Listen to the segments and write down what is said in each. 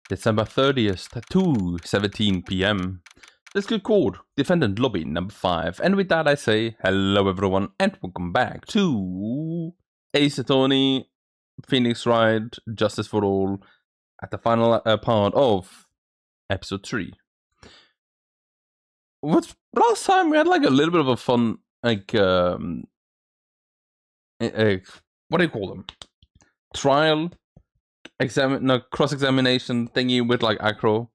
December 30th, 2:17 p.m. Discord Court, Defendant Lobby number 5. And with that I say, hello everyone and welcome back to Ace Attorney, Pheonix Wright, Justice for All, at the final part of episode 3. Last time we had like a little bit of a fun, like, what do you call them? Trial? Cross-examination thingy with like Acro.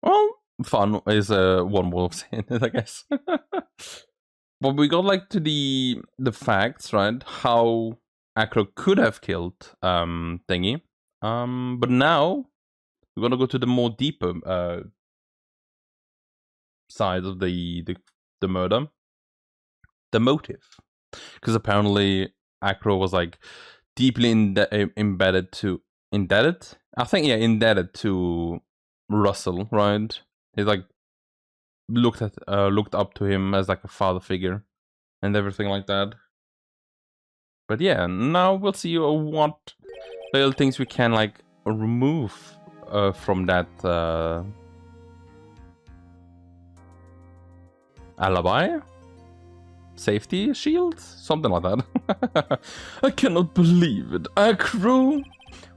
Well, fun is one way of saying it, I guess. But we got like to the facts, right? How Acro could have killed thingy. But now we're gonna go to the more deeper side of the murder, the motive, because apparently Acro was like deeply indebted to Russell, right? He like looked up to him as like a father figure and everything like that. But yeah, now we'll see what little things we can like remove from that alibi, safety shield, something like that. I cannot believe it, Acro.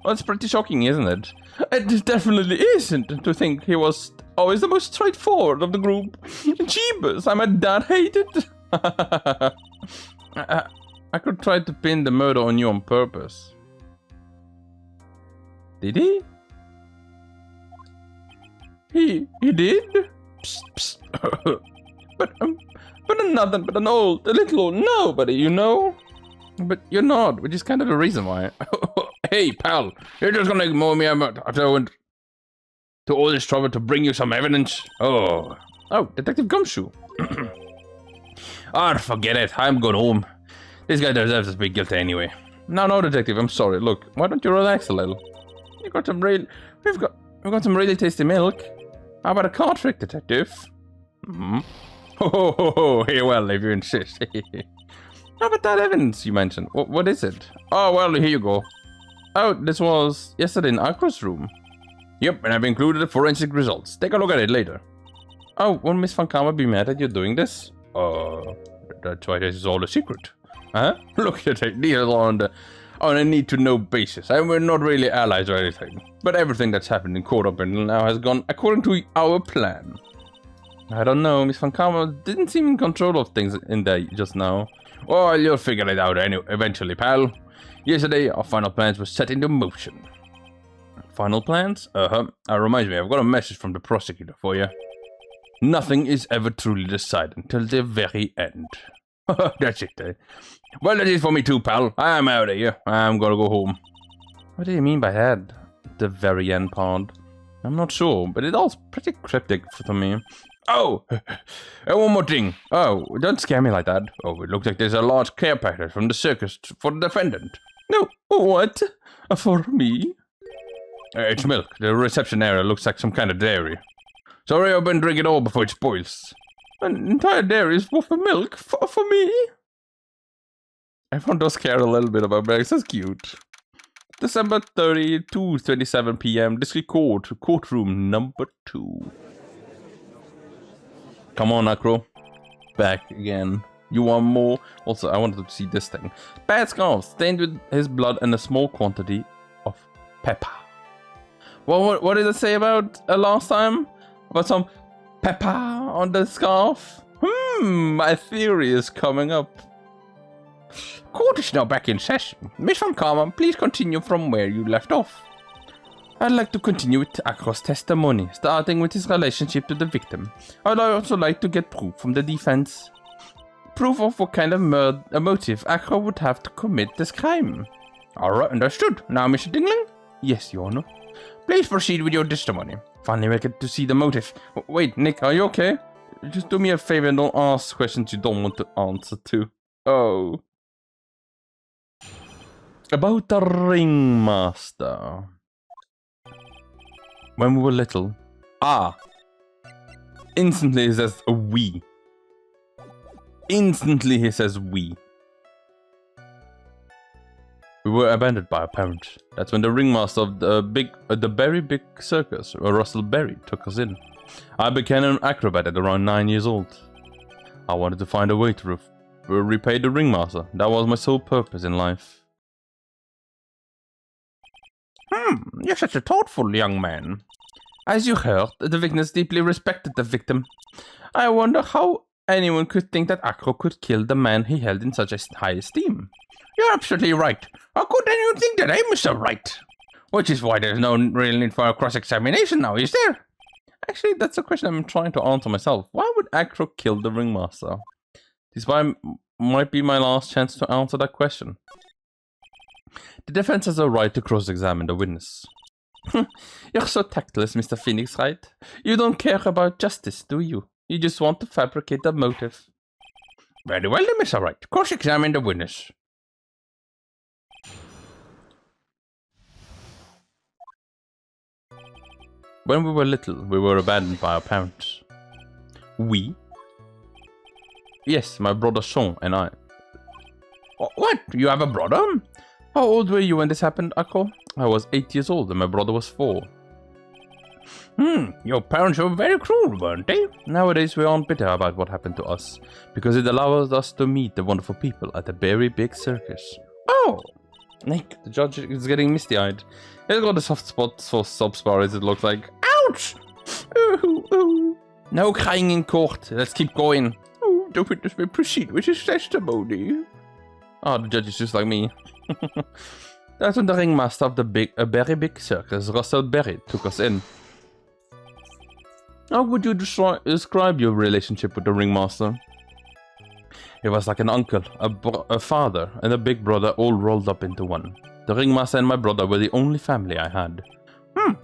Well, it's pretty shocking, isn't it? It definitely isn't to think he was always the most straightforward of the group. Jeebus, I'm a dad-hated. I could try to pin the murder on you on purpose. Did he? He did? Psst, psst. but I'm nothing but an a little old nobody, you know? But you're not, which is kind of the reason why. Hey, pal, you're just gonna ignore me after I went to all this trouble to bring you some evidence? Oh, Detective Gumshoe. Forget it. I'm going home. This guy deserves to be guilty anyway. No, Detective, I'm sorry. Look, why don't you relax a little? We've got some really tasty milk. How about a card trick, Detective? Mm-hmm. Oh, well, if you insist. How about that evidence you mentioned? What is it? Oh, well, here you go. Oh, this was yesterday in Acro's room. Yep, and I've included the forensic results. Take a look at it later. Oh, won't Miss Van Kamer be mad that you're doing this? That's why this is all a secret. Huh? Look at it, these are on a need-to-know basis. And we're not really allies or anything. But everything that's happened in court up until now has gone according to our plan. I don't know, Miss Van Kamer didn't seem in control of things in there just now. Well, you'll figure it out eventually, pal. Yesterday, our final plans were set into motion. Final plans? Reminds me, I've got a message from the prosecutor for you. Nothing is ever truly decided until the very end. That's it, eh? Well, that is for me too, pal. I'm out of here. I'm gonna go home. What do you mean by that? The very end part? I'm not sure, but it all's pretty cryptic to me. Oh, one more thing. Oh, don't scare me like that. Oh, it looks like there's a large care package from the circus for the defendant. No, what? For me? It's milk. The reception area looks like some kind of dairy. Sorry, I've been drinking it all before it spoils. An entire dairy is full of milk for me? Everyone does care a little bit about milk. That's cute. December 30, 2:27 p.m. District Court, courtroom number 2. Come on, Acro. Back again. You want more? Also, I wanted to see this thing. Bad scarf, stained with his blood and a small quantity of pepper. Well, what did it say about last time? About some pepper on the scarf? My theory is coming up. Court is now back in session. Miss Van Kamer, please continue from where you left off. I'd like to continue with Acro's testimony, starting with his relationship to the victim. I'd also like to get proof from the defense. Proof of what kind of motive Acro would have to commit this crime. Alright, understood. Now, Mr. Dingling? Yes, Your Honor. Please proceed with your testimony. Finally, we get to see the motive. Wait, Nick, are you okay? Just do me a favor and don't ask questions you don't want to answer to. Oh. About the ringmaster. When we were little. Instantly he says we. We were abandoned by our parents. That's when the ringmaster of the very big circus, Russell Berry, took us in. I became an acrobat at around 9 years old. I wanted to find a way to repay the ringmaster. That was my sole purpose in life. You're such a thoughtful young man. As you heard, the witness deeply respected the victim. I wonder how anyone could think that Acro could kill the man he held in such a high esteem. You're absolutely right. How could anyone think that, Mr. Wright? Which is why there's no real need for a cross-examination now, is there? Actually, that's a question I'm trying to answer myself. Why would Acro kill the ringmaster? This might be my last chance to answer that question. The defense has a right to cross-examine the witness. You're so tactless, Mr. Pheonix Wright. You don't care about justice, do you? You just want to fabricate a motive. Very well then, Mr. Wright. Cross-examine the witness. When we were little, we were abandoned by our parents. We? Yes, my brother Sean and I. What? You have a brother? How old were you when this happened, Akko? I was 8 years old and my brother was 4. Your parents were very cruel, weren't they? Nowadays we aren't bitter about what happened to us, because it allows us to meet the wonderful people at the very big circus. Oh! Nick, the judge is getting misty-eyed. He's got a soft spot for Subspar as it looks like. Ouch! Ooh, ooh. No crying in court. Let's keep going. Oh, the witness may proceed with his testimony. Oh, the judge is just like me. That's when the ringmaster of the very big circus, Russell Berry, took us in. How would you describe your relationship with the ringmaster? He was like an uncle, a father, and a big brother all rolled up into one. The ringmaster and my brother were the only family I had.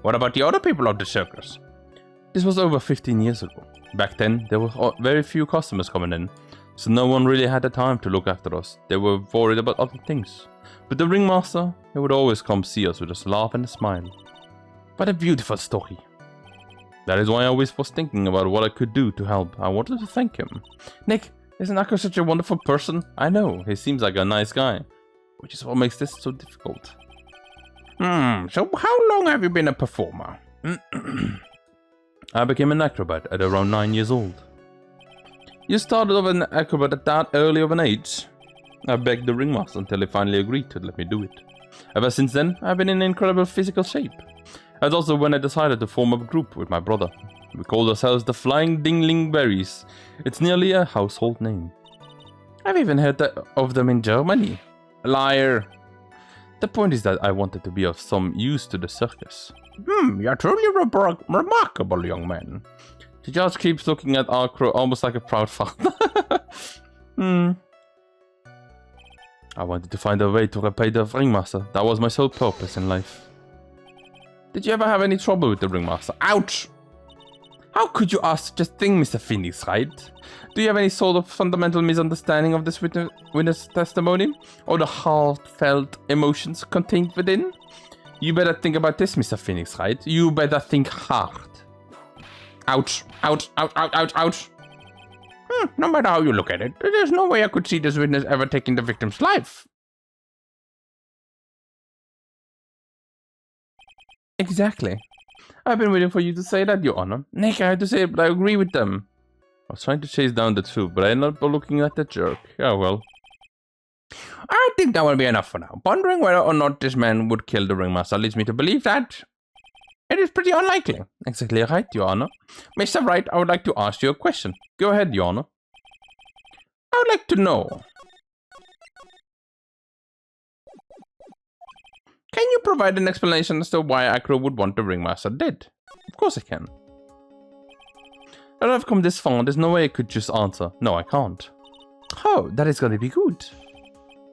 What about the other people of the circus? This was over 15 years ago. Back then, there were very few customers coming in, so no one really had the time to look after us. They were worried about other things. But the ringmaster, he would always come see us with a laugh and a smile. What a beautiful story. That is why I always was thinking about what I could do to help. I wanted to thank him. Nick, isn't Akko such a wonderful person? I know, he seems like a nice guy. Which is what makes this so difficult. So how long have you been a performer? I became an acrobat at around 9 years old. You started off an acrobat at that early of an age? I begged the ringmaster until he finally agreed to let me do it. Ever since then, I've been in incredible physical shape. That's also when I decided to form a group with my brother. We called ourselves the Flying Dingling Berries. It's nearly a household name. I've even heard of them in Germany. Liar. The point is that I wanted to be of some use to the circus. You're truly remarkable, young man. The judge keeps looking at Acro almost like a proud father. I wanted to find a way to repay the ringmaster. That was my sole purpose in life. Did you ever have any trouble with the ringmaster? Ouch! How could you ask such a thing, Mr. Pheonix Wright? Do you have any sort of fundamental misunderstanding of this witness testimony? Or the heartfelt emotions contained within? You better think about this, Mr. Pheonix Wright. You better think hard. Ouch. Ouch. Ouch. Ouch. Ouch. Ouch. No matter how you look at it, there's no way I could see this witness ever taking the victim's life. Exactly. I've been waiting for you to say that, Your Honor. Nick, I had to say it, but I agree with them. I was trying to chase down the truth, but I ended up looking at the jerk. Oh well. I think that will be enough for now. Pondering whether or not this man would kill the ringmaster leads me to believe that it is pretty unlikely. Exactly right, Your Honor. Mr. Wright, I would like to ask you a question. Go ahead, Your Honor. I would like to know. Can you provide an explanation as to why Acro would want the ringmaster dead? Of course I can. Now that I've come this far, there's no way I could just answer. No, I can't. Oh, that is going to be good.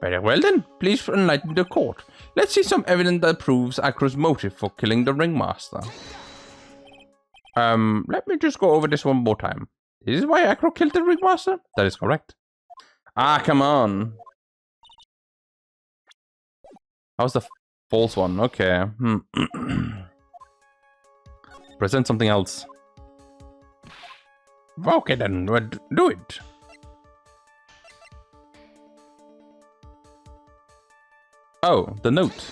Very well then, please enlighten the court. Let's see some evidence that proves Acro's motive for killing the ringmaster. Let me just go over this one more time. This is why Acro killed the ringmaster? That is correct. Ah, come on. How's the false one? Okay. Present something else. Okay then, do it. Oh, the note.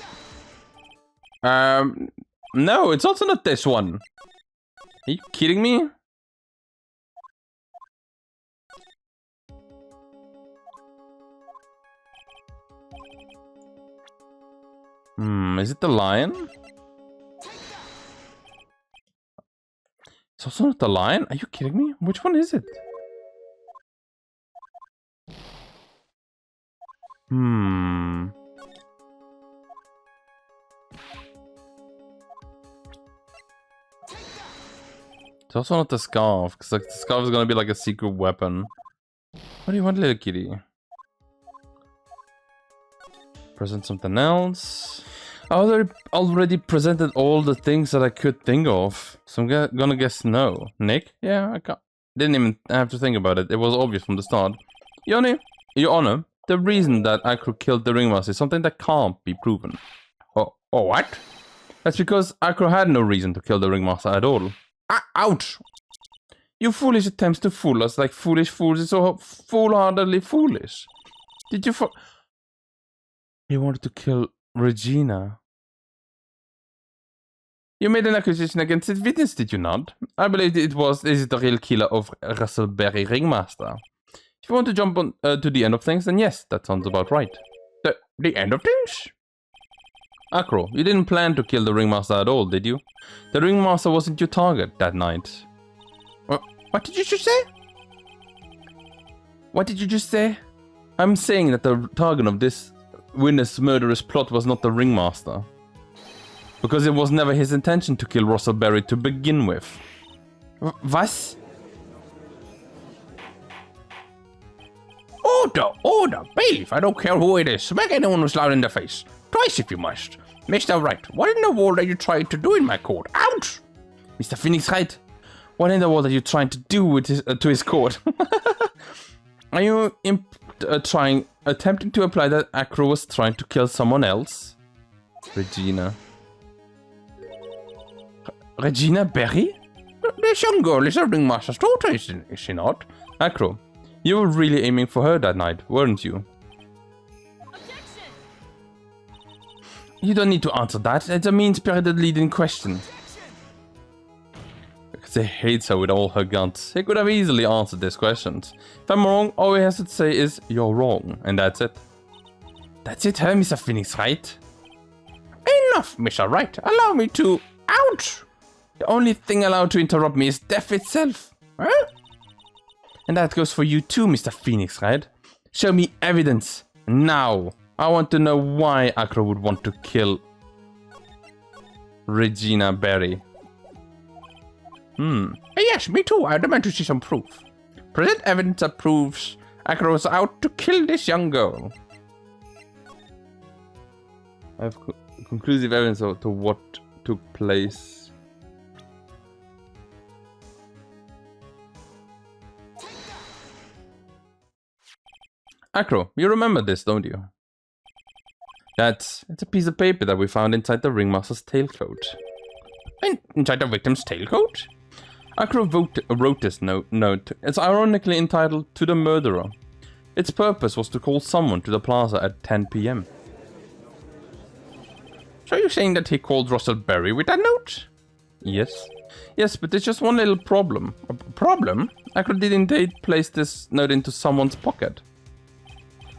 No, it's also not this one. Are you kidding me? Is it the lion? It's also not the lion? Are you kidding me? Which one is it? It's also not the scarf, because like, the scarf is gonna be like a secret weapon. What do you want, little kitty? Present something else. I already presented all the things that I could think of, so I'm gonna guess no. Nick? Yeah, I didn't even have to think about it. It was obvious from the start. Your Honor, the reason that Acro killed the Ringmaster is something that can't be proven. Oh, what? That's because Acro had no reason to kill the Ringmaster at all. Ouch! Your foolish attempts to fool us like foolish fools is so foolhardily foolish. Did you You wanted to kill Regina? You made an accusation against his witness, did you not? I believe this is the real killer of Russell Berry Ringmaster. If you want to jump on to the end of things, then yes, that sounds about right. The end of things? Acro, you didn't plan to kill the Ringmaster at all, did you? The Ringmaster wasn't your target that night. What did you just say? What did you just say? I'm saying that the target of this witness murderous plot was not the Ringmaster. Because it was never his intention to kill Russell Berry to begin with. Was? Order! Bailiff, I don't care who it is. Smack anyone who's loud in the face. Twice if you must. Mr. Wright, what in the world are you trying to do in my court? Ouch! Mr. Pheonix Wright, what in the world are you trying to do with to his court? Are you attempting to imply that Acro was trying to kill someone else? Regina. Regina Berry? This young girl is a Ringmaster's daughter, is she not? Acro, you were really aiming for her that night, weren't you? Objection! You don't need to answer that. It's a mean-spirited leading question. Because he hates her with all her guts. He could have easily answered these questions. If I'm wrong, all he has to say is, you're wrong, and that's it. That's it, huh, Mr. Pheonix Wright? Enough, Mr. Wright. Allow me to... Ouch! The only thing allowed to interrupt me is death itself. Huh? And that goes for you too, Mr. Pheonix Wright. Show me evidence. Now. I want to know why Acro would want to kill Regina Berry. Yes, me too. I demand to see some proof. Present evidence that proves Acro was out to kill this young girl. I have conclusive evidence to what took place. Acro, you remember this, don't you? It's a piece of paper that we found inside the Ringmaster's tailcoat. Inside the victim's tailcoat? Acro wrote this note. It's ironically entitled To the Murderer. Its purpose was to call someone to the plaza at 10 p.m. So you're saying that he called Russell Berry with that note? Yes. Yes, but there's just one little problem. A problem? Acro did indeed place this note into someone's pocket.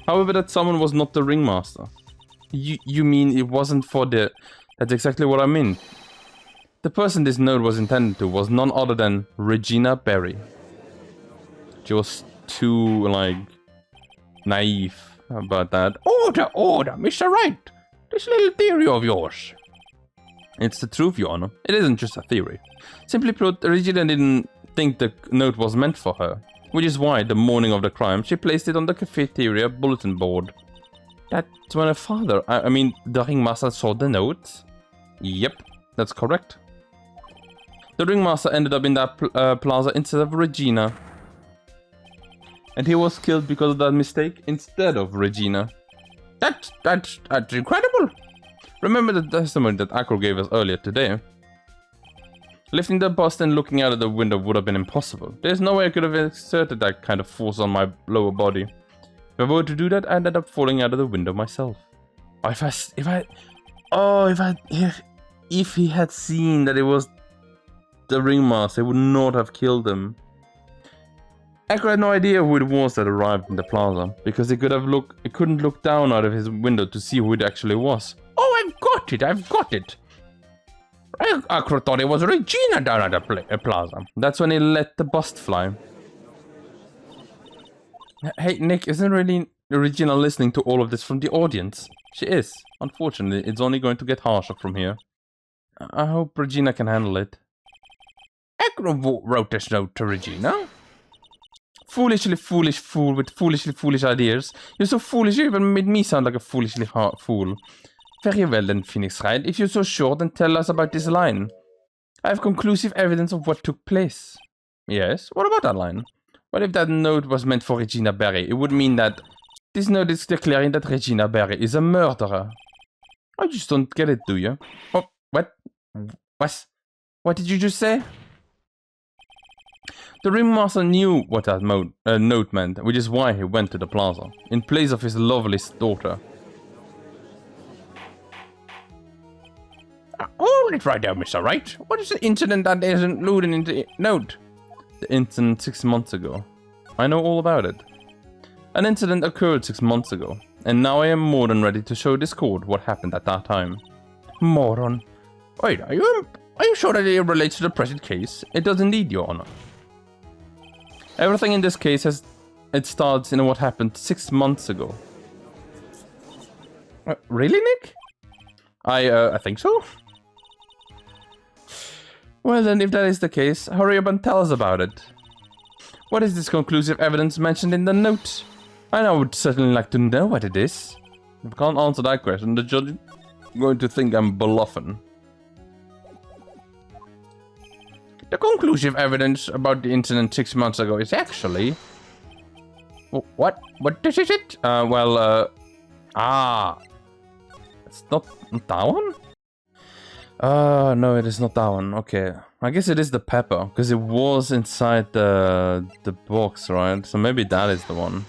However, that someone was not the Ringmaster. You mean it wasn't for the... That's exactly what I mean. The person this note was intended to was none other than Regina Berry. She was too, like, naive about that. Order, Mr. Wright! This little theory of yours. It's the truth, Your Honor. It isn't just a theory. Simply put, Regina didn't think the note was meant for her. Which is why, the morning of the crime, she placed it on the cafeteria bulletin board. That's when her father, the Ringmaster saw the note. Yep, that's correct. The Ringmaster ended up in that plaza instead of Regina. And he was killed because of that mistake instead of Regina. That's incredible! Remember the testimony that Acro gave us earlier today? Lifting the bust and looking out of the window would have been impossible. There's no way I could have exerted that kind of force on my lower body. If I were to do that, I ended up falling out of the window myself. If he had seen that it was the ringmaster, he would not have killed him. Akro had no idea who it was that arrived in the plaza, because he couldn't look down out of his window to see who it actually was. Oh, I've got it! Akro thought it was Regina down at the plaza. That's when he let the bust fly. Hey, Nick, isn't really Regina listening to all of this from the audience? She is. Unfortunately, it's only going to get harsher from here. I hope Regina can handle it. Akro wrote this note to Regina. Foolishly foolish fool with foolishly foolish ideas. You're so foolish you even made me sound like a foolishly fool. Very well then, Pheonix Wright. If you're so sure, then tell us about this line. I have conclusive evidence of what took place. Yes? What about that line? Well, if that note was meant for Regina Barry, it would mean that this note is declaring that Regina Barry is a murderer. I just don't get it, do you? Oh, what? What did you just say? The ringmaster knew what that note meant, which is why he went to the plaza, in place of his loveliest daughter. Hold it right there, Mr. Wright. What is the incident that is included in the note? The incident 6 months ago. I know all about it. An incident occurred 6 months ago, and now I am more than ready to show this court what happened at that time. Moron. Wait, are you sure that it relates to the present case? It does indeed, Your Honor. Everything in this case starts in what happened 6 months ago. Really, Nick? I think so. Well then, if that is the case, hurry up and tell us about it. What is this conclusive evidence mentioned in the note? I would certainly like to know what it is. If I can't answer that question, the judge is going to think I'm bluffing. The conclusive evidence about the incident 6 months ago is actually... What? What is it? It's not that one? No, it is not that one. Okay. I guess it is the pepper, because it was inside the box, right? So maybe that is the one.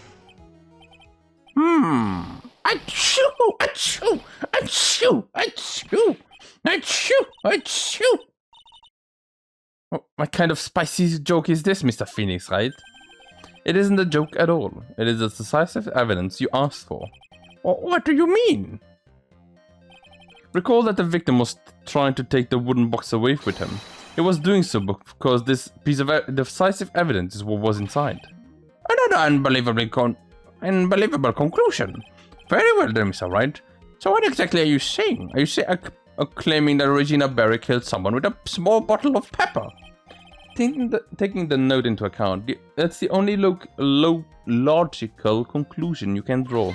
Achoo! Achoo! Achoo! Achoo! Achoo! Achoo! What kind of spicy joke is this, Mr. Pheonix, right? It isn't a joke at all. It is the decisive evidence you asked for. What do you mean? Recall that the victim was trying to take the wooden box away with him. He was doing so because this piece of decisive evidence is what was inside. Another unbelievable conclusion. Very well then, Mr. Wright. So what exactly are you saying? Are you claiming that Regina Barry killed someone with a small bottle of pepper? Taking the note into account, that's the only logical conclusion you can draw.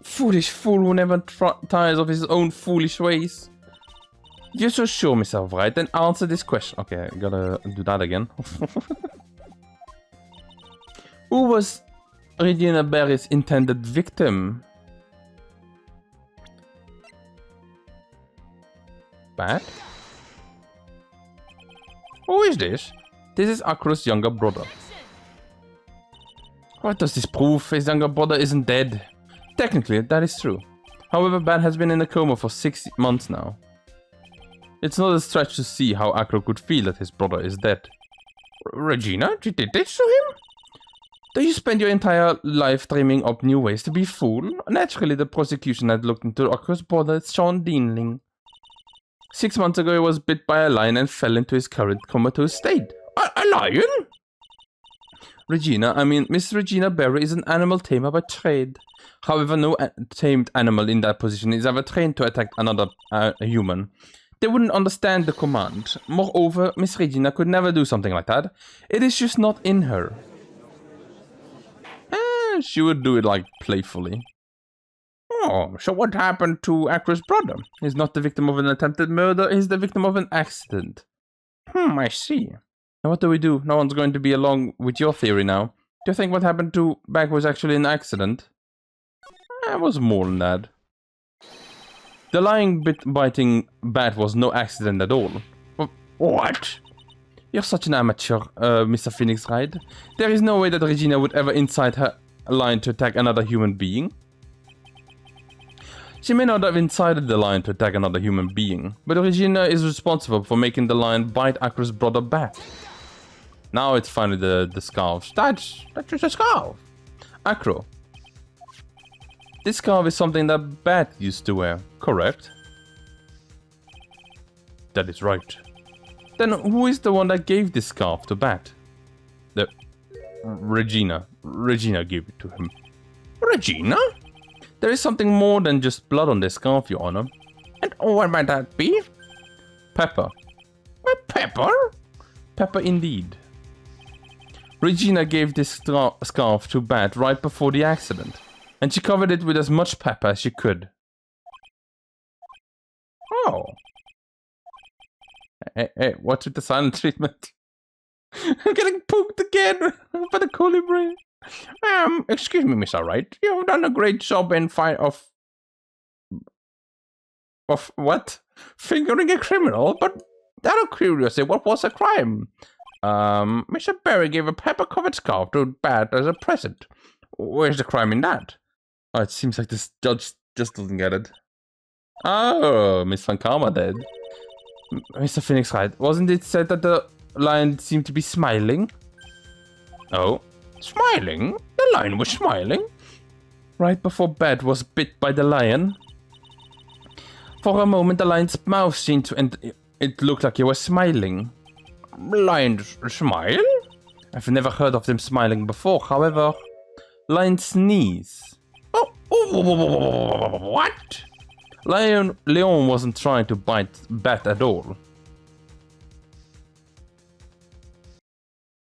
Foolish fool who never tires of his own foolish ways. You're so sure, Mr. Wright, then answer this question. Okay, I gotta do that again. Who was Regina Barry's intended victim? Bat? Who is this? This is Akro's younger brother. What does this prove? His younger brother isn't dead. Technically, that is true. However, Bat has been in a coma for 6 months now. It's not a stretch to see how Akro could feel that his brother is dead. Regina, you did this to him? Do you spend your entire life dreaming up new ways to be a fool? Naturally, the prosecution had looked into Akro's brother, Sean Deanling. 6 months ago, he was bit by a lion and fell into his current comatose state. A lion? Miss Regina Barry is an animal tamer by trade. However, no tamed animal in that position is ever trained to attack another human. They wouldn't understand the command. Moreover, Miss Regina could never do something like that. It is just not in her. She would do it, like, playfully. Oh, so what happened to Akro's brother? He's not the victim of an attempted murder, he's the victim of an accident. I see. Now what do we do? No one's going to be along with your theory now. Do you think what happened to Bag was actually an accident? It was more than that. The lion-biting bat was no accident at all. What? You're such an amateur, Mr. Pheonix Wright. There is no way that Regina would ever incite her lion to attack another human being. She may not have incited the lion to attack another human being, but Regina is responsible for making the lion bite Acro's brother Bat. Now it's finally the scarves. That's just a scarf. Acro. This scarf is something that Bat used to wear, correct? That is right. Then who is the one that gave this scarf to Bat? Regina. Regina gave it to him. Regina? There is something more than just blood on this scarf, Your Honor. And what might that be? Pepper. Pepper? Pepper indeed. Regina gave this scarf to Bat right before the accident, and she covered it with as much pepper as she could. Oh. Hey, what's with the silent treatment? I'm getting poked again by the colibri. Excuse me, Mr. Wright. You've done a great job in of what? Fingering a criminal, but out of curiosity, what was the crime? Mr. Berry gave a pepper-covered scarf to Bat as a present. Where's the crime in that? Oh, it seems like this judge just doesn't get it. Oh, Miss Van Karma did. Mr. Pheonix Wright, wasn't it said that the lion seemed to be smiling? Oh, smiling? The lion was smiling? Right before Bat was bit by the lion. For a moment, the lion's mouth seemed to, and it looked like he was smiling. Lions smile? I've never heard of them smiling before, however. Lions sneeze. Oh, what? Leon wasn't trying to bite Bat at all.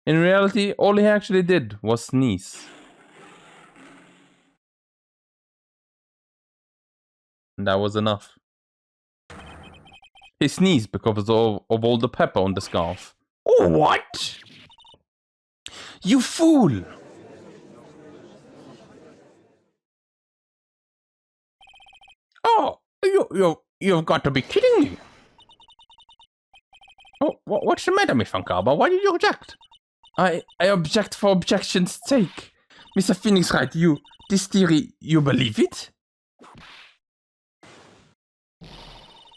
In reality, all he actually did was sneeze. And that was enough. He sneezed because of all the pepper on the scarf. Oh, what? You fool! Oh, you've got to be kidding me! Oh, what's the matter, Miss Van Karma? Why did you object? I object for objection's sake. Mr. Pheonix Wright, this theory, you believe it?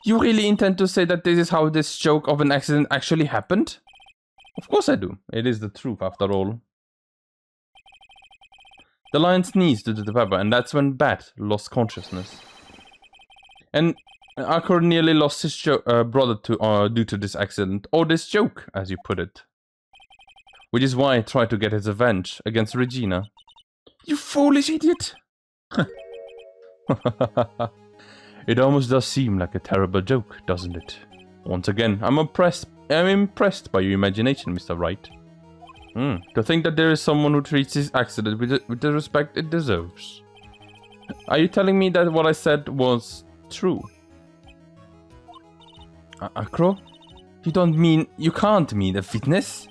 You really intend to say that this is how this joke of an accident actually happened? Of course I do. It is the truth, after all. The lion sneezed due to the pepper, and that's when Bat lost consciousness. And Akor nearly lost his brother due to this accident, or this joke, as you put it. Which is why I tried to get his revenge against Regina. You foolish idiot! It almost does seem like a terrible joke, doesn't it? Once again, I'm impressed by your imagination, Mr. Wright. To think that there is someone who treats this accident with the respect it deserves. Are you telling me that what I said was true? Acro? You can't mean a fitness?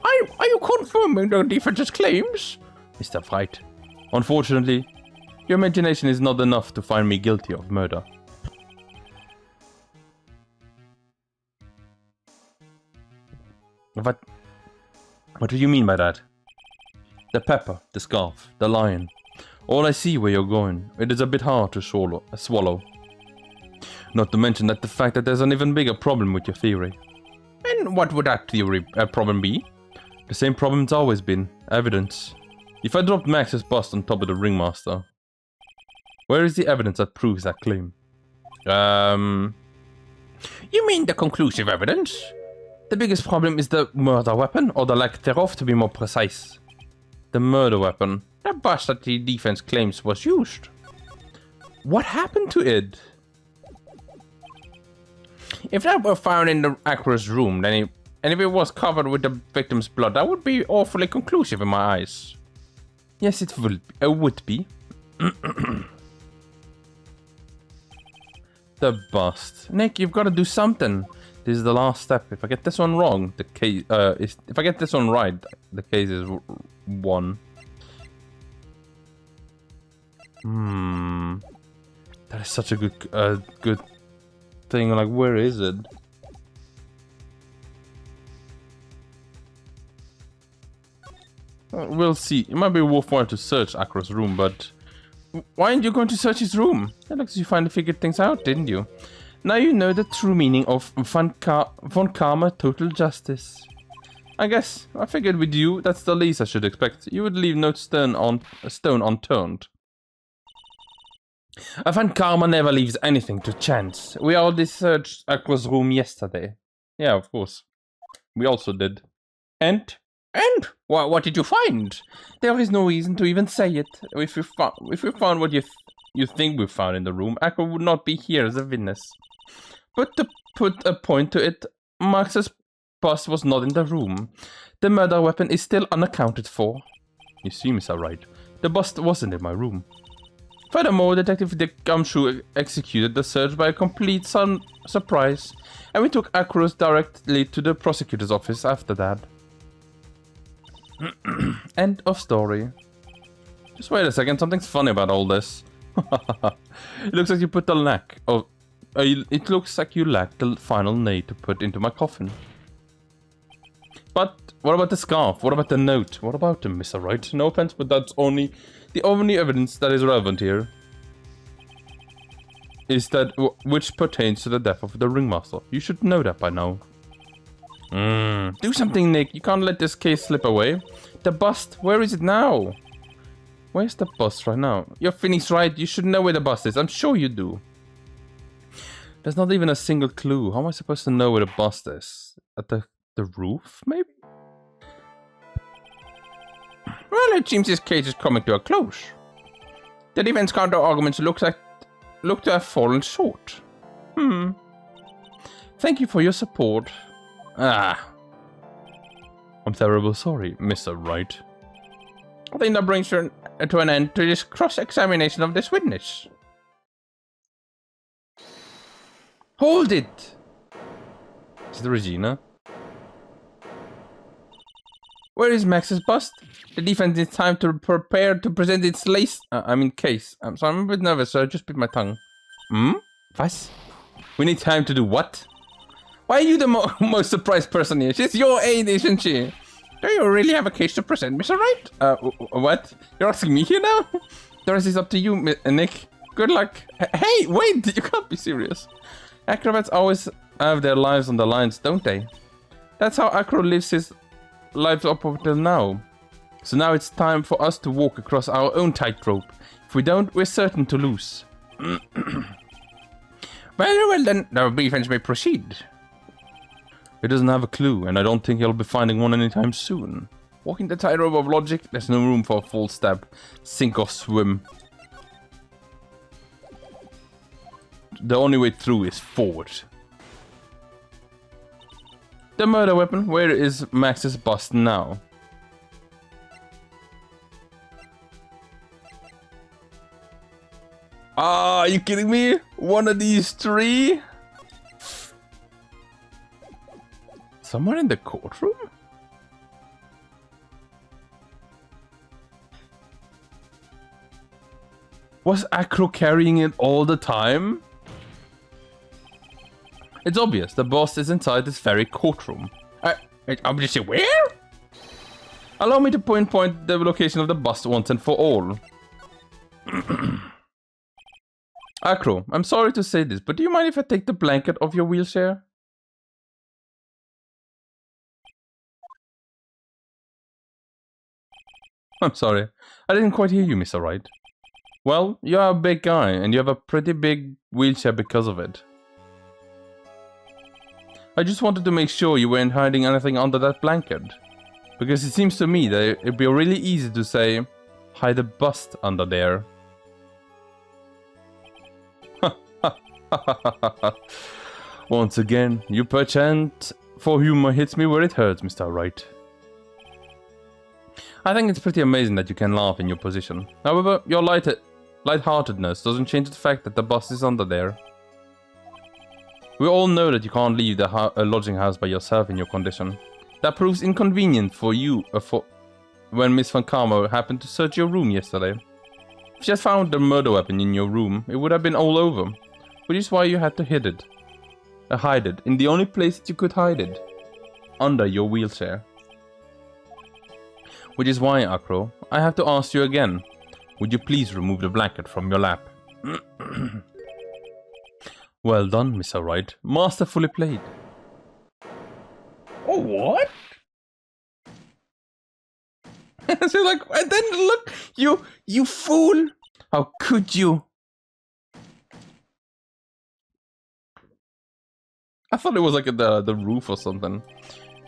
Are you confirming the defense's claims? Mr. Wright, unfortunately, your imagination is not enough to find me guilty of murder. What do you mean by that? The pepper, the scarf, the lion. All I see where you're going. It is a bit hard to swallow. Not to mention that the fact that there's an even bigger problem with your theory. And what would that theory problem be? The same problem it's always been. Evidence. If I dropped Max's bust on top of the ringmaster, where is the evidence that proves that claim? You mean the conclusive evidence? The biggest problem is the murder weapon, or the lack thereof to be more precise. The murder weapon. The bust that the defense claims was used. What happened to it? If that were found in the Acro's room, and if it was covered with the victim's blood, that would be awfully conclusive in my eyes. Yes, it would be. The bust. Nick, you've got to do something. This is the last step. If I get this one wrong, the case. If I get this one right, the case is won. That is such a good thing. Like, where is it? We'll see. It might be worthwhile to search Acro's room, but Why aren't you going to search his room? It looks like you finally figured things out, didn't you? Now you know the true meaning of von Karma Total Justice. I guess I figured with you, that's the least I should expect. You would leave no stone unturned. Von Karma never leaves anything to chance. We already searched Aqua's room yesterday. Yeah, of course. We also did. And what did you find? There is no reason to even say it. If we found what you think we found in the room, Aqua would not be here as a witness. But to put a point to it, Max's bust was not in the room. The murder weapon is still unaccounted for. You see, Mr. Wright, the bust wasn't in my room. Furthermore, Detective Dick Gumshoe executed the search by a complete surprise, and we took Acros directly to the prosecutor's office after that. End of story. Just wait a second, something's funny about all this. It looks like you put the lack of... it looks like you lacked the final nail to put into my coffin. But what about the scarf? What about the note? What about them, Mr. Wright? No offense, but that's the only evidence that is relevant here. Is that which pertains to the death of the ringmaster. You should know that by now. Do something, Nick. You can't let this case slip away. The bust, where is it now? Where's the bust right now? You're Pheonix Wright. You should know where the bust is. I'm sure you do. There's not even a single clue. How am I supposed to know where the bust is? At the roof, maybe? Well, it seems this case is coming to a close. The defense counter arguments look to have fallen short. Thank you for your support. I'm terribly sorry, Mr. Wright. I think that brings to an end to this cross-examination of this witness. Hold it! Is it Regina? Where is Max's bust? The defense needs time to prepare to present its case. I'm sorry, I'm a bit nervous, so I just bit my tongue. What? We need time to do what? Why are you the most surprised person here? She's your aide, isn't she? Do you really have a case to present, Mr. Wright? What? You're asking me here now? The rest is up to you, Nick. Good luck. Hey, wait! You can't be serious. Acrobats always have their lives on the lines, don't they? That's how Acro lives his life up until now. So now it's time for us to walk across our own tightrope. If we don't, we're certain to lose. Well then, the defense may proceed. He doesn't have a clue, and I don't think he'll be finding one anytime soon. Walking the tightrope of logic, there's no room for a false step, sink or swim. The only way through is forward. The murder weapon, where is Max's bust now? Are you kidding me? One of these three? Somewhere in the courtroom? Was Acro carrying it all the time? It's obvious, the boss is inside this very courtroom. Obviously, where? Allow me to point the location of the bust once and for all. Acro, I'm sorry to say this, but do you mind if I take the blanket off your wheelchair? I'm sorry, I didn't quite hear you, Mr. Wright. Well, you're a big guy, and you have a pretty big wheelchair because of it. I just wanted to make sure you weren't hiding anything under that blanket. Because it seems to me that it'd be really easy to say, hide a bust under there. Once again, your penchant for humor hits me where it hurts, Mr. Wright. I think it's pretty amazing that you can laugh in your position. However, your lightheartedness doesn't change the fact that the bust is under there. We all know that you can't leave the lodging house by yourself in your condition. That proves inconvenient for you when Miss Von Karma happened to search your room yesterday. If she had found the murder weapon in your room, it would have been all over. Which is why you had to hide it in the only place that you could hide it. Under your wheelchair. Which is why, Acro, I have to ask you again. Would you please remove the blanket from your lap? Well done, Mr. Wright. Masterfully played. Oh, what? So like, and then look, you fool! How could you? I thought it was like the roof or something.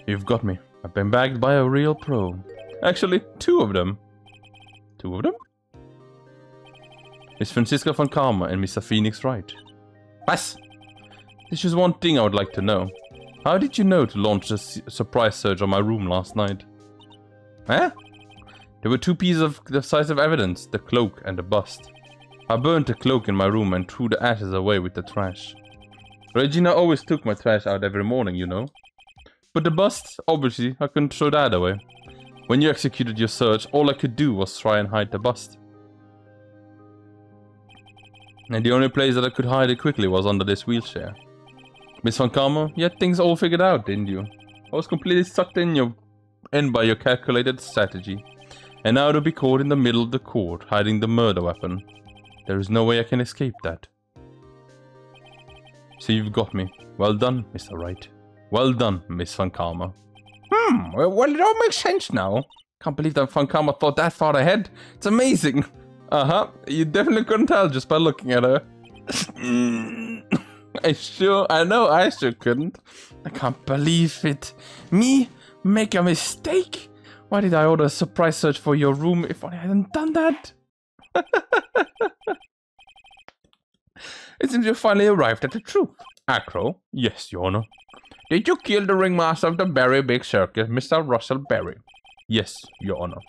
You've got me. I've been bagged by a real pro. Actually, two of them. Two of them? Miss Francisca von Karma and Mr. Pheonix Wright. What? There's just one thing I would like to know. How did you know to launch a surprise search on my room last night? Huh? There were two pieces of decisive evidence, the cloak and the bust. I burned the cloak in my room and threw the ashes away with the trash. Regina always took my trash out every morning, you know. But the bust, obviously, I couldn't throw that away. When you executed your search, all I could do was try and hide the bust. And the only place that I could hide it quickly was under this wheelchair. Miss Von Karma, you had things all figured out, didn't you? I was completely sucked in by your calculated strategy. And now to be caught in the middle of the court, hiding the murder weapon. There is no way I can escape that. So you've got me. Well done, Mr. Wright. Well done, Miss Von Karma. Well, it all makes sense now. Can't believe that Von Karma thought that far ahead. It's amazing. You definitely couldn't tell just by looking at her. I know I sure couldn't. I can't believe it. Me? Make a mistake? Why did I order a surprise search for your room if I hadn't done that? It seems you finally arrived at the truth. Acro? Yes, Your Honor. Did you kill the ringmaster of the Berry Big Circus, Mr. Russell Berry? Yes, Your Honor.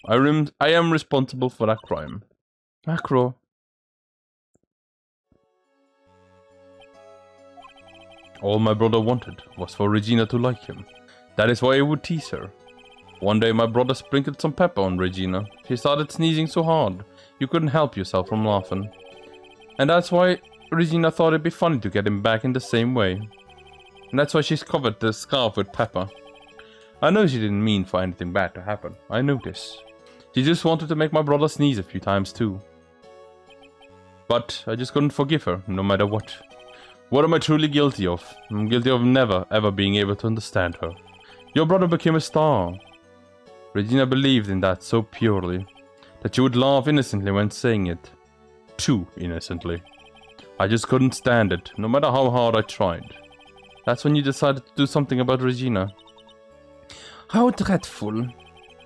I am responsible for that crime. Acro. All my brother wanted was for Regina to like him. That is why he would tease her. One day my brother sprinkled some pepper on Regina. She started sneezing so hard, you couldn't help yourself from laughing. And that's why Regina thought it'd be funny to get him back in the same way. And that's why she's covered the scarf with pepper. I know she didn't mean for anything bad to happen. I know this. She just wanted to make my brother sneeze a few times too. But I just couldn't forgive her, no matter what. What am I truly guilty of? I'm guilty of never, ever being able to understand her. Your brother became a star. Regina believed in that so purely, that she would laugh innocently when saying it. Too innocently. I just couldn't stand it, no matter how hard I tried. That's when you decided to do something about Regina. How dreadful.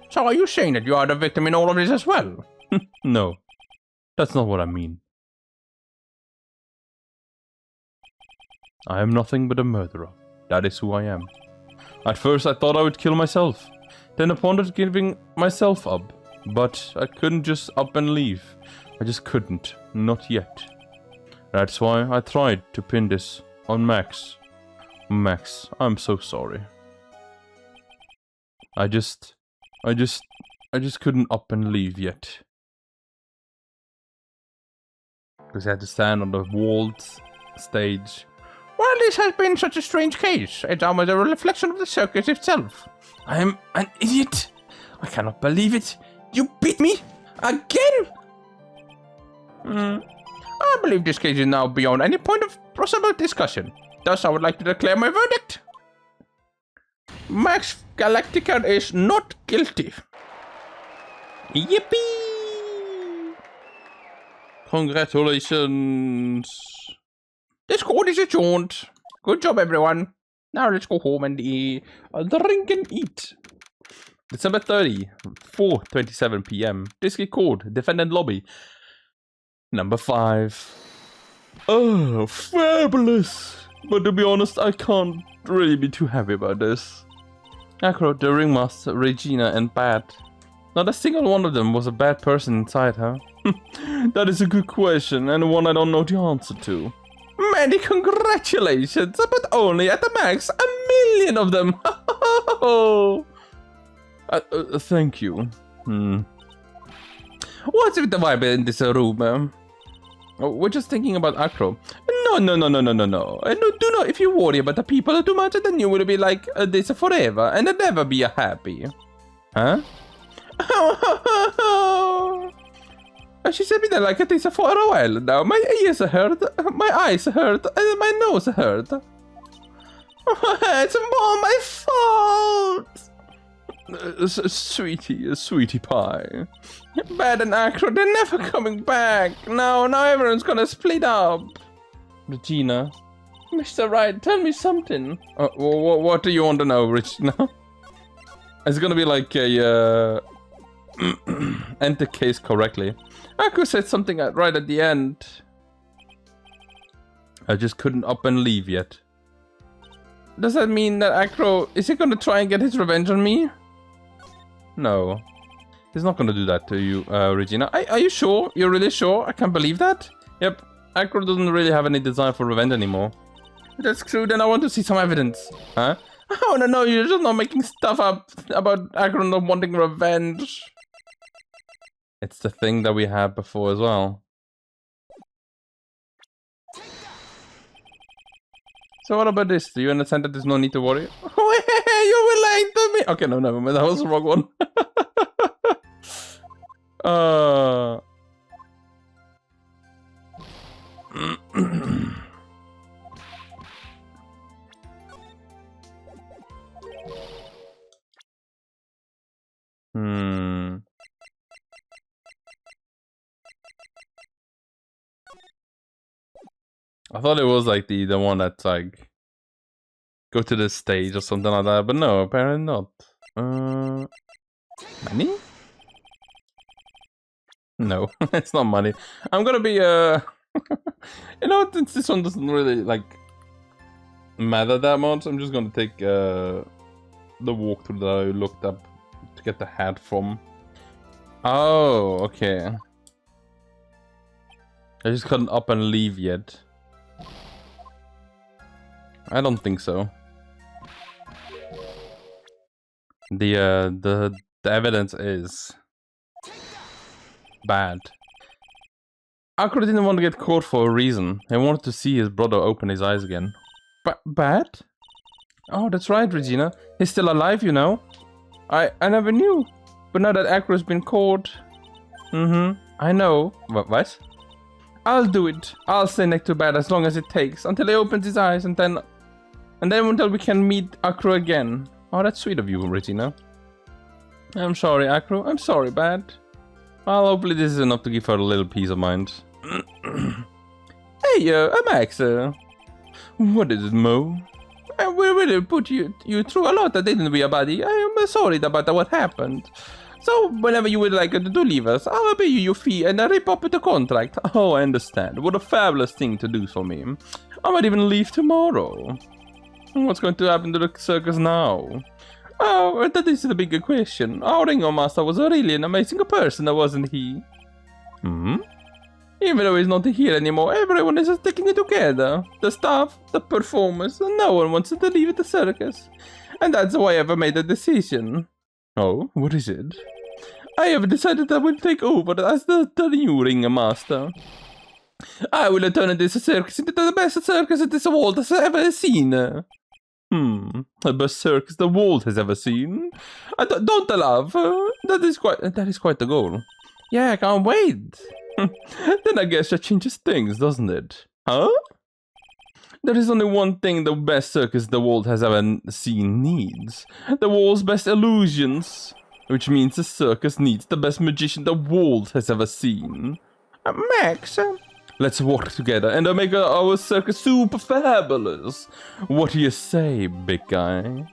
So are you saying that you are the victim in all of this as well? No, that's not what I mean. I am nothing but a murderer. That is who I am. At first I thought I would kill myself. Then I pondered giving myself up. But I couldn't just up and leave. I just couldn't. Not yet. That's why I tried to pin this on Max. Max, I'm so sorry. I just couldn't up and leave yet. Because I had to stand on the walled stage. Well, this has been such a strange case. It's almost a reflection of the circus itself. I am an idiot. I cannot believe it. You beat me? Again? I believe this case is now beyond any point of possible discussion. Thus, I would like to declare my verdict. Max Galactica is not guilty. Yippee! Congratulations. This court is adjourned. Good job, everyone. Now let's go home and drink and eat. December 30, 4:27 p.m. District Court, Defendant Lobby. Number 5. Oh, fabulous. But to be honest, I can't really be too happy about this. Acro, the ringmaster, Regina, and Bat. Not a single one of them was a bad person inside her. That is a good question, and one I don't know the answer to. Many congratulations, but only at the max 1,000,000 of them. Thank you. What's with the vibe in this room? We're just thinking about Acro. No. No, do not. If you worry about the people too much, then you will be like this forever and never be happy. Huh? She said me that like it is for a while now. My ears hurt, my eyes hurt, and my nose hurt. It's all my fault! Sweetie pie. Bad and Acro, they're never coming back. Now everyone's gonna split up. Regina. Mr. Wright, tell me something. What do you want to know, Regina? It's gonna be like a end the case correctly. Acro said something right at the end. I just couldn't up and leave yet. Does that mean that Acro is he gonna try and get his revenge on me? No, he's not gonna do that to you, Regina. Are you sure? You're really sure? I can't believe that. Yep, Acro doesn't really have any desire for revenge anymore. If that's true, then I want to see some evidence. Huh? Oh no, you're just not making stuff up about Acro not wanting revenge. It's the thing that we had before as well. So what about this? Do you understand that there's no need to worry? You were lying to me! Okay, no, never mind. That was the wrong one. I thought it was like the one that's like go to the stage or something like that, but no, apparently not. Money? No, it's not money. I'm gonna be you know, since this one doesn't really like matter that much, I'm just gonna take the walkthrough that I looked up to get the hat from. Oh, okay. I just couldn't up and leave yet. I don't think so. The evidence is bad. Acro didn't want to get caught for a reason. He wanted to see his brother open his eyes again. Bad? Oh, that's right, Regina. He's still alive, you know. I never knew. But now that Acro's been caught... I know. What? I'll do it. I'll stay next to Bad as long as it takes. Until he opens his eyes and then until we can meet Acro again. Oh, that's sweet of you, Regina. I'm sorry, Acro. I'm sorry, Bad. Well, hopefully this is enough to give her a little peace of mind. Hey, Max. What is it, Mo? We really put you through a lot, didn't we, buddy? I am sorry about what happened. So, whenever you would like to leave us, I'll pay you your fee and rip up the contract. Oh, I understand. What a fabulous thing to do for me. I might even leave tomorrow. What's going to happen to the circus now? Oh, that is the big question. Our Ringo Master was really an amazing person, wasn't he? Even though he's not here anymore, everyone is sticking together. The staff, the performers, and no one wants to leave the circus. And that's why I've made a decision. Oh, what is it? I have decided I will take over as the new Ring Master. I will turn this circus into the best circus this world has ever seen. The best circus the world has ever seen. Don't laugh. That is quite the goal. Yeah, I can't wait. Then I guess that changes things, doesn't it? Huh? There is only one thing the best circus the world has ever seen needs. The world's best illusions. Which means the circus needs the best magician the world has ever seen. Max, let's work together and make our circus super fabulous. What do you say, big guy?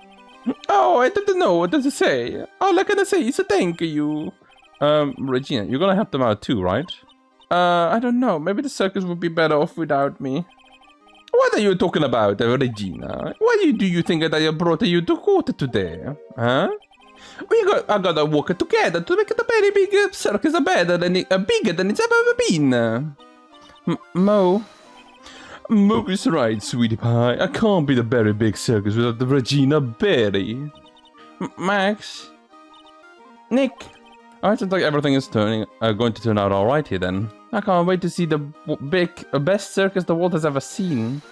Oh, I don't know what to say. All I can say is thank you. Regina, you're gonna help them out too, right? I don't know. Maybe the circus would be better off without me. What are you talking about, Regina? Why do you think that I brought you to court today? Huh? I gotta work together to make the very big circus bigger than it's ever been. Mo is right, sweetie pie. I can't be the very big circus without the Regina Berry. Max? Nick? It sounds like everything is going to turn out alright here then. I can't wait to see the best circus the world has ever seen.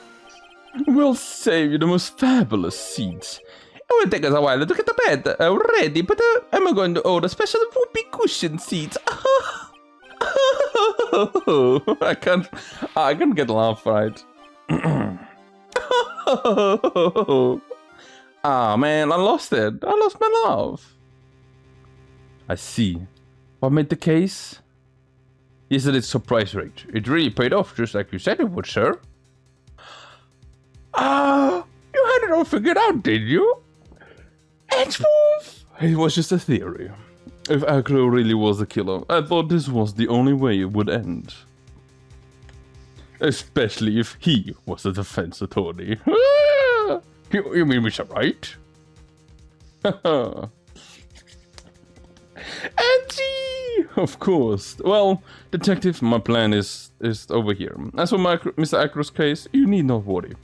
We'll save you the most fabulous seats. It will take us a while to get the bed ready, but I'm going to order special whoopee cushion seats. I can't get laugh right. Ah, man, I lost it. I lost my laugh. I see. What made the case? Yesterday's surprise rate. It really paid off, just like you said it would, sir. Ah, you had it all figured out, did you? Edgeworth! It was just a theory. If Acro really was the killer, I thought this was the only way it would end. Especially if he was the defense attorney. You mean Mr. Wright? Angie! Of course. Well, detective, my plan is over here. As for Mr. Acro's case, you need not worry.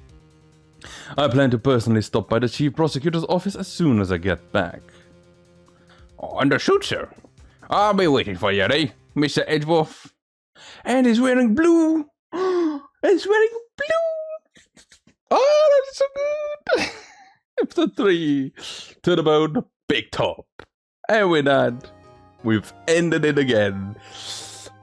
I plan to personally stop by the chief prosecutor's office as soon as I get back. Oh, understood, sir. I'll be waiting for you, eh, Mr. Edgeworth? And he's wearing blue. He's wearing blue. Oh, that's so good. Episode 3. Turnabout, big top. And with that, we've ended it again.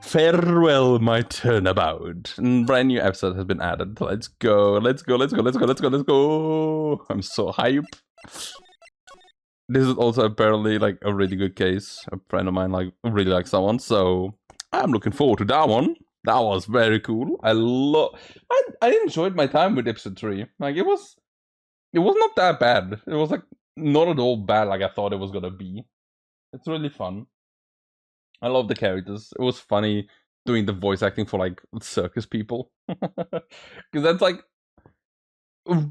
Farewell, my turnabout. And brand new episode has been added. Let's go. Let's go. Let's go. Let's go. Let's go. Let's go. I'm so hype. This is also apparently like a really good case. A friend of mine like really likes that one, so I'm looking forward to that one. That was very cool. I enjoyed my time with episode 3. Like it was not that bad. It was like not at all bad like I thought it was gonna be. It's really fun. I love the characters. It was funny doing the voice acting for like circus people. Because that's like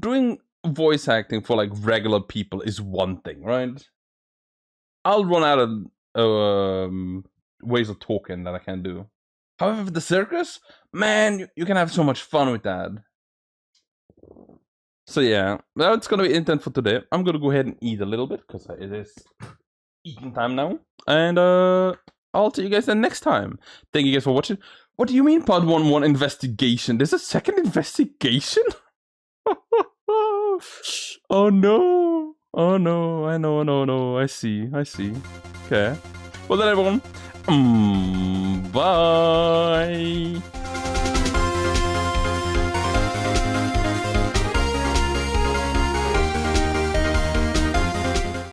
doing voice acting for like regular people is one thing, right? I'll run out of ways of talking that I can do. However, with the circus, man, you can have so much fun with that. So yeah, that's gonna be intent for today. I'm gonna go ahead and eat a little bit because it is eating time now, and I'll see you guys then next time. Thank you guys for watching. What do you mean part 1 investigation? There's a second investigation? Oh no. Oh no, I know. I see. Okay. Well then everyone, bye.